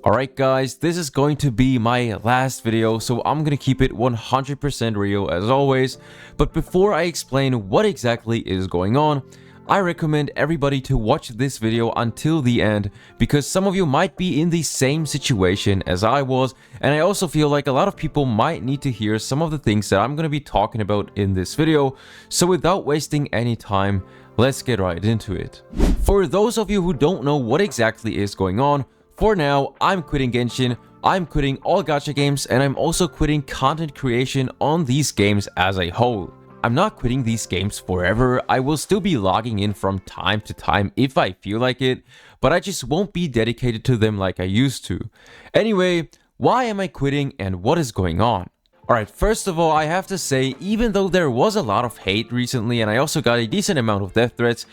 Alright guys, this is going to be my last video, so I'm gonna keep it 100% real as always. But before I explain what exactly is going on, I recommend everybody to watch this video until the end, because some of you might be in the same situation as I was, and I also feel like a lot of people might need to hear some of the things that I'm gonna be talking about in this video. So without wasting any time, let's get right into it. For those of you who don't know what exactly is going on, for now, I'm quitting Genshin, I'm quitting all gacha games, and I'm also quitting content creation on these games as a whole. I'm not quitting these games forever. I will still be logging in from time to time if I feel like it, but I just won't be dedicated to them like I used to. Anyway, why am I quitting and what is going on? Alright, first of all, I have to say, even though there was a lot of hate recently and I also got a decent amount of death threats,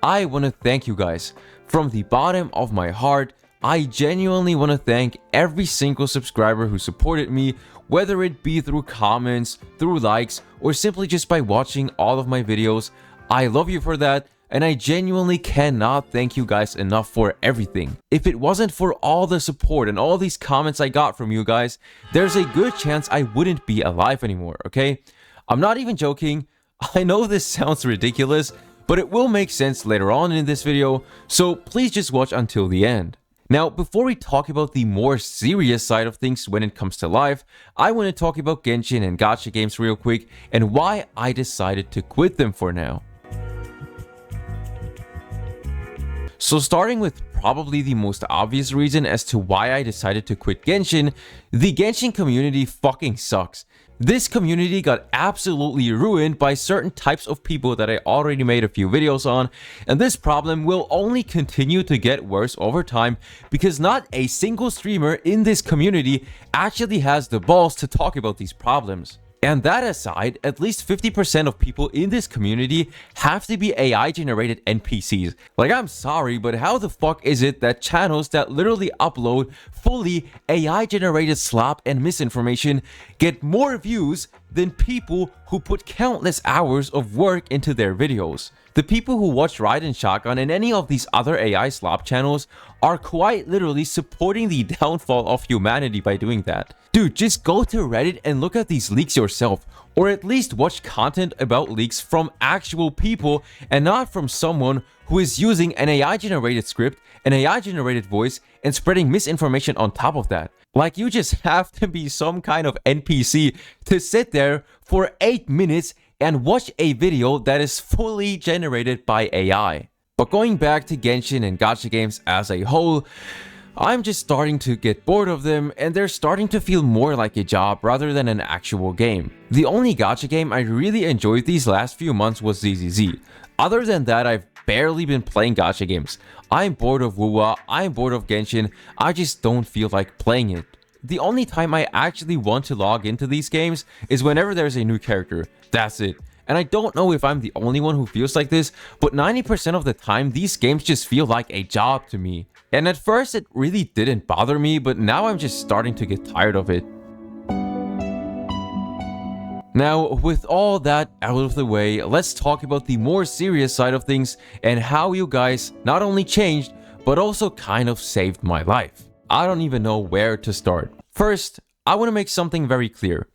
I want to thank you guys. From the bottom of my heart, I genuinely want to thank every single subscriber who supported me, whether it be through comments, through likes, or simply just by watching all of my videos. I love you for that, and I genuinely cannot thank you guys enough for everything. If it wasn't for all the support and all these comments I got from you guys, there's a good chance I wouldn't be alive anymore, okay? I'm not even joking. I know this sounds ridiculous, but it will make sense later on in this video, so please just watch until the end. Now, before we talk about the more serious side of things when it comes to life, I want to talk about Genshin and gacha games real quick and why I decided to quit them for now. So starting with probably the most obvious reason as to why I decided to quit Genshin, the Genshin community fucking sucks. This community got absolutely ruined by certain types of people that I already made a few videos on, and this problem will only continue to get worse over time because not a single streamer in this community actually has the balls to talk about these problems. And that aside, at least 50% of people in this community have to be AI generated NPCs. Like, I'm sorry, but how the fuck is it that channels that literally upload fully AI generated slop and misinformation get more views than people who put countless hours of work into their videos? The people who watch Raiden Shotgun and any of these other AI slop channels are quite literally supporting the downfall of humanity by doing that. Dude, just go to Reddit and look at these leaks yourself, or at least watch content about leaks from actual people and not from someone who is using an AI generated script, an AI generated voice, and spreading misinformation on top of that. Like, you just have to be some kind of NPC to sit there for 8 minutes and watch a video that is fully generated by AI. But going back to Genshin and gacha games as a whole, I'm just starting to get bored of them, and they're starting to feel more like a job rather than an actual game. The only gacha game I really enjoyed these last few months was ZZZ. Other than that, I've barely been playing gacha games. I'm bored of WoWa, I'm bored of Genshin, I just don't feel like playing it. The only time I actually want to log into these games is whenever there's a new character. That's it. And I don't know if I'm the only one who feels like this, but 90% of the time these games just feel like a job to me. And at first it really didn't bother me, but now I'm just starting to get tired of it. Now, with all that out of the way, let's talk about the more serious side of things and how you guys not only changed, but also kind of saved my life. I don't even know where to start. First, I want to make something very clear.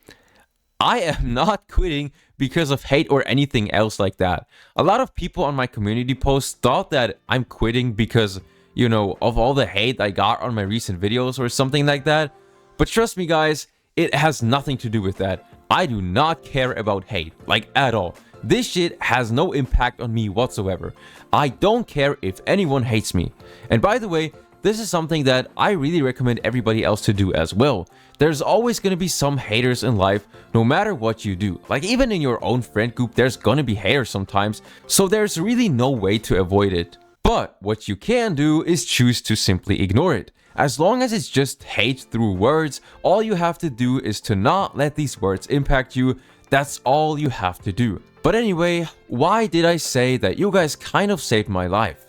I am not quitting because of hate or anything else like that. A lot of people on my community posts thought that I'm quitting because, you know, of all the hate I got on my recent videos or something like that. But trust me guys, it has nothing to do with that. I do not care about hate, like at all. This shit has no impact on me whatsoever. I don't care if anyone hates me. And by the way, this is something that I really recommend everybody else to do as well. There's always going to be some haters in life, no matter what you do. Like, even in your own friend group, there's going to be haters sometimes, so there's really no way to avoid it. But what you can do is choose to simply ignore it. As long as it's just hate through words, all you have to do is to not let these words impact you. That's all you have to do. But anyway, why did I say that you guys kind of saved my life?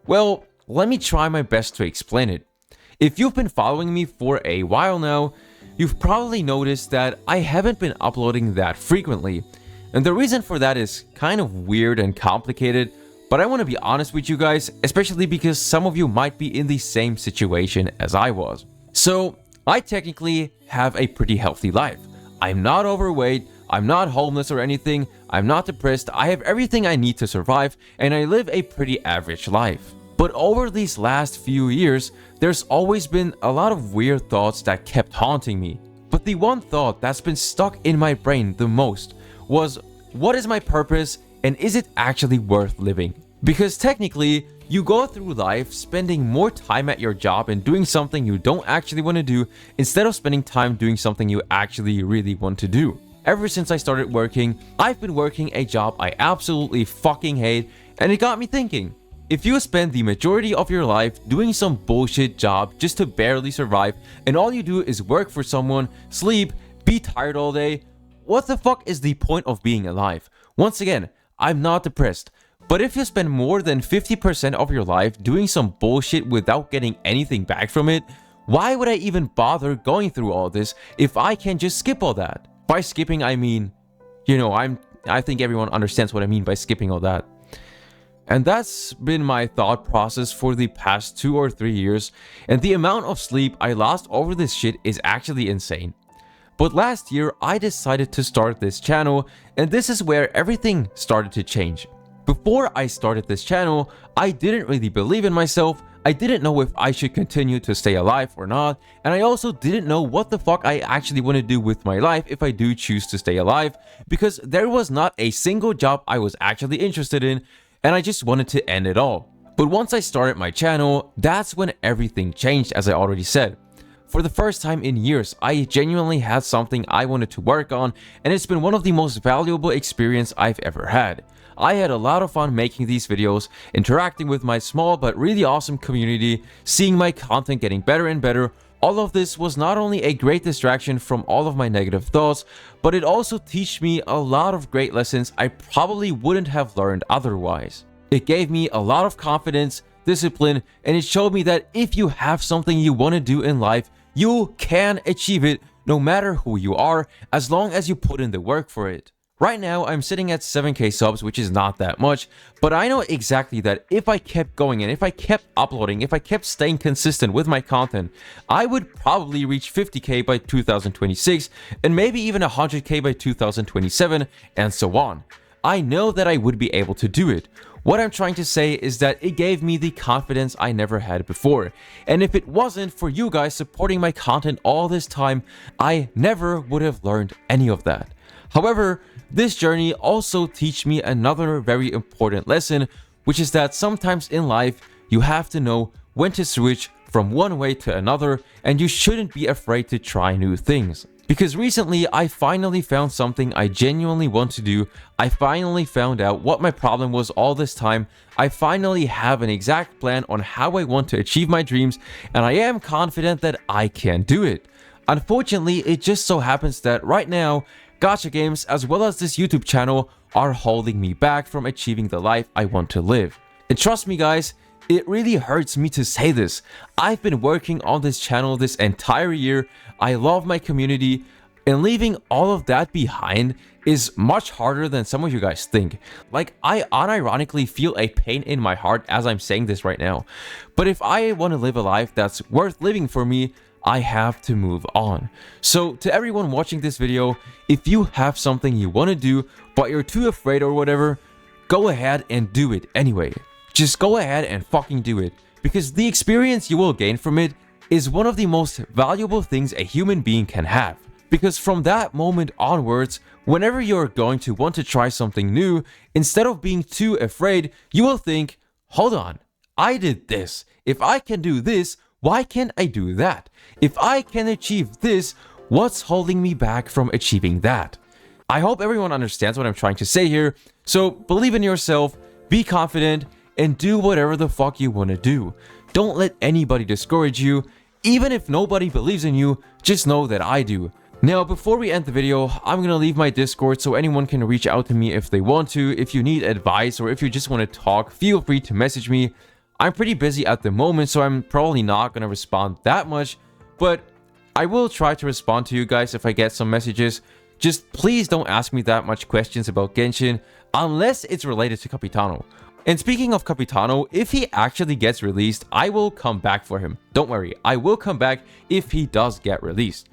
Well, let me try my best to explain it. If you've been following me for a while now, you've probably noticed that I haven't been uploading that frequently. And the reason for that is kind of weird and complicated, but I want to be honest with you guys, especially because some of you might be in the same situation as I was. So I technically have a pretty healthy life. I'm not overweight, I'm not homeless or anything, I'm not depressed, I have everything I need to survive, and I live a pretty average life. But over these last few years, there's always been a lot of weird thoughts that kept haunting me. But the one thought that's been stuck in my brain the most was, what is my purpose and is it actually worth living? Because technically, you go through life spending more time at your job and doing something you don't actually want to do instead of spending time doing something you actually really want to do. Ever since I started working, I've been working a job I absolutely fucking hate, and it got me thinking. If you spend the majority of your life doing some bullshit job just to barely survive, and all you do is work for someone, sleep, be tired all day, what the fuck is the point of being alive? Once again, I'm not depressed. But if you spend more than 50% of your life doing some bullshit without getting anything back from it, why would I even bother going through all this if I can just skip all that? By skipping, I mean, I think everyone understands what I mean by skipping all that. And that's been my thought process for the past 2 or 3 years, and the amount of sleep I lost over this shit is actually insane. But last year, I decided to start this channel, and this is where everything started to change. Before I started this channel, I didn't really believe in myself, I didn't know if I should continue to stay alive or not, and I also didn't know what the fuck I actually want to do with my life if I do choose to stay alive, because there was not a single job I was actually interested in, and I just wanted to end it all. But once I started my channel, that's when everything changed, as I already said. For the first time in years, I genuinely had something I wanted to work on, and it's been one of the most valuable experiences I've ever had. I had a lot of fun making these videos, interacting with my small but really awesome community, seeing my content getting better and better. All of this was not only a great distraction from all of my negative thoughts, but it also taught me a lot of great lessons I probably wouldn't have learned otherwise. It gave me a lot of confidence, discipline, and it showed me that if you have something you want to do in life, you can achieve it no matter who you are, as long as you put in the work for it. Right now, I'm sitting at 7k subs, which is not that much, but I know exactly that if I kept going and if I kept uploading, if I kept staying consistent with my content, I would probably reach 50k by 2026 and maybe even 100k by 2027 and so on. I know that I would be able to do it. What I'm trying to say is that it gave me the confidence I never had before. And if it wasn't for you guys supporting my content all this time, I never would have learned any of that. However, this journey also taught me another very important lesson, which is that sometimes in life, you have to know when to switch from one way to another, and you shouldn't be afraid to try new things. Because recently, I finally found something I genuinely want to do. I finally found out what my problem was all this time. I finally have an exact plan on how I want to achieve my dreams, and I am confident that I can do it. Unfortunately, it just so happens that right now, Gacha games as well as this YouTube channel are holding me back from achieving the life I want to live. And trust me guys, it really hurts me to say this. I've been working on this channel this entire year. I love my community, and leaving all of that behind is much harder than some of you guys think. Like, I unironically feel a pain in my heart as I'm saying this right now. But if I want to live a life that's worth living for me, I have to move on. So to everyone watching this video, if you have something you want to do, but you're too afraid or whatever, go ahead and do it anyway. Just go ahead and fucking do it. Because the experience you will gain from it is one of the most valuable things a human being can have. Because from that moment onwards, whenever you're going to want to try something new, instead of being too afraid, you will think, hold on, I did this. If I can do this, why can't I do that? If I can achieve this, what's holding me back from achieving that? I hope everyone understands what I'm trying to say here. So believe in yourself, be confident, and do whatever the fuck you want to do. Don't let anybody discourage you. Even if nobody believes in you, just know that I do. Now, before we end the video, I'm gonna leave my Discord so anyone can reach out to me if they want to. If you need advice or if you just want to talk, feel free to message me. I'm pretty busy at the moment, so I'm probably not gonna respond that much, but I will try to respond to you guys if I get some messages. Just please don't ask me that much questions about Genshin unless it's related to Capitano. And speaking of Capitano, if he actually gets released, I will come back for him. Don't worry, I will come back if he does get released.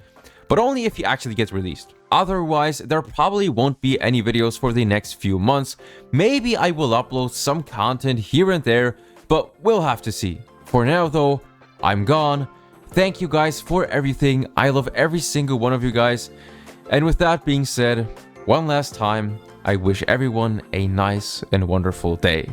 But only if he actually gets released. Otherwise, there probably won't be any videos for the next few months. Maybe I will upload some content here and there, but we'll have to see. For now though, I'm gone. Thank you guys for everything. I love every single one of you guys. And with that being said, one last time, I wish everyone a nice and wonderful day.